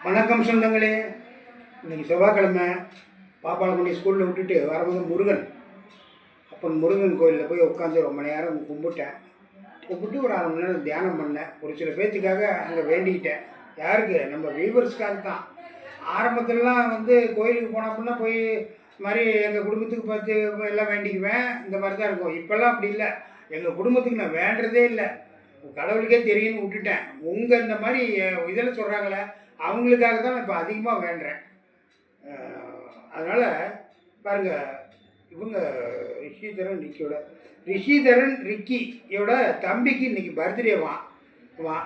வணக்கம் சொந்தங்களே. இன்றைக்கி செவ்வாய்க்கிழமை பாப்பாவை கொண்டு ஸ்கூலில் விட்டுட்டு வரும்போது அப்பன் முருகன் கோயிலில் போய் உட்காந்து ரொம்ப நேரம் கும்பிட்டு ஒரு 1/2 மணி நேரம் தியானம் பண்ணேன். ஒரு சில பேர்த்துக்காக அங்கே வேண்டிக்கிட்டேன். யாருக்கு? நம்ம வியூவர்ஸ்க்காக தான். ஆரம்பத்துலலாம் கோயிலுக்கு போனோம்னா போய் இது மாதிரி எங்கள் குடும்பத்துக்கு பார்த்து எல்லாம் வேண்டிக்குவேன். இந்த மாதிரி தான் இருக்கும். இப்போல்லாம் அப்படி இல்லை. எங்கள் குடும்பத்துக்கு நான் வேண்டுறதே இல்லை. கடவுளுக்கே தெரியும்னு விட்டுட்டேன். உங்கள் இந்த மாதிரி இதில் சொல்கிறாங்களே அவங்களுக்காக தான் நான் இப்போ அதிகமாக வேண்டுறேன். அதனால் பாருங்கள், இவங்க ரிஷிதரன் ரிக்கியோட தம்பிக்கு இன்றைக்கி பர்த்டேவான்.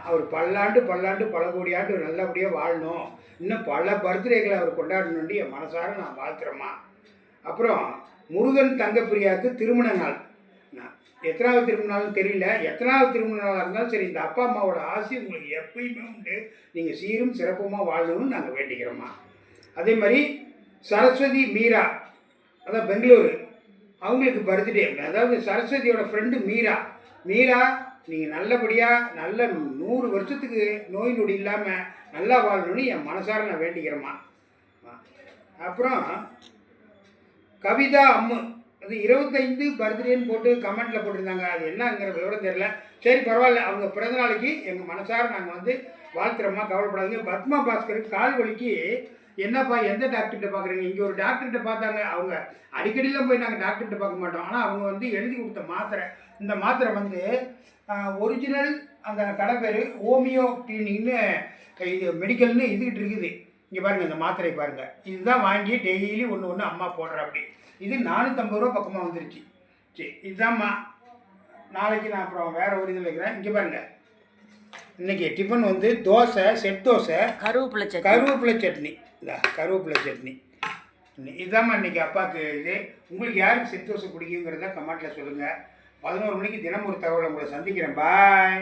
அவர் பல்லாண்டு பல கோடி ஆண்டு நல்லபடியாக வாழணும், இன்னும் பல பர்த்டேகளை அவர் கொண்டாடணுன்னு என் மனசார நான் வாழ்த்துறேம்மா. அப்புறம் முருகன் தங்கப்பிரியாவுக்கு திருமண நாள். எத்தனாவது திருமண நாள்னு தெரியல. எத்தனாவது திருமண நாளாக இருந்தாலும் சரி, இந்த அப்பா அம்மாவோட ஆசை உங்களுக்கு எப்பயுமே உண்டு. நீங்கள் சீரும் சிறப்புமாக வாழணும்னு நாங்கள் வேண்டிக்கிறோம்மா. அதே மாதிரி சரஸ்வதி மீரா, அதான் பெங்களூரு, அவங்களுக்கு பர்த்டே. அதாவது சரஸ்வதியோட ஃப்ரெண்டு மீரா நீங்கள் நல்லபடியாக நல்ல 100 வருஷத்துக்கு நோய் நொடி இல்லாமல் நல்லா வாழணும்னு என் மனசார நான் வேண்டிக்கிறேம்மா. அப்புறம் கவிதா அம்மு, அது 25 பர்த்டேன்னு போட்டு கமெண்ட்டில் போட்டிருந்தாங்க. அது என்னங்கிற விவரம் தெரியல. சரி பரவாயில்ல, அவங்க பிறந்த நாளைக்கு எங்கள் மனசார நாங்கள் வாழ்த்துறோம்மா, கவலைப்படாதீங்க. பத்மா பாஸ்கருக்கு கால் வலிக்கு என்னப்பா எந்த டாக்டர்கிட்ட பார்க்குறீங்க? இங்கே ஒரு டாக்டர்கிட்ட பார்த்தாங்க. அவங்க அடிக்கடிலாம் போய் நாங்கள் டாக்டர்கிட்ட பார்க்க மாட்டோம். ஆனால் அவங்க எழுதி கொடுத்த மாத்திரை, இந்த மாத்திரை ஒரிஜினல், அந்த கடை பேர் ஹோமியோ கிளினிக்னு, இது மெடிக்கல்னு இதுகிட்டு இருக்குது. இங்கே பாருங்கள், இந்த மாத்திரை பாருங்கள். இதுதான் வாங்கி டெய்லி ஒன்று அம்மா போடுற. அப்படி இது 450 ரூபா பக்கமாக வந்துருச்சு. சரி, இதுதான்மா. நாளைக்கு நான் அப்புறம் வேறு ஒரு இதில் வைக்கிறேன். இங்கே பாருங்கள், இன்றைக்கி டிஃபன் தோசை, செட் தோசை, கருவேப்பிலை சட்னி. இந்த கருவேப்பிலை சட்னி இதுதாம்மா இன்றைக்கி அப்பாவுக்கு. இது உங்களுக்கு யாருக்கு செட் தோசை பிடிக்குங்கிறத கமெண்ட்டில் சொல்லுங்கள். 11 மணிக்கு தினம் ஒரு தகவலை உங்களை சந்திக்கிறேன். பாய்.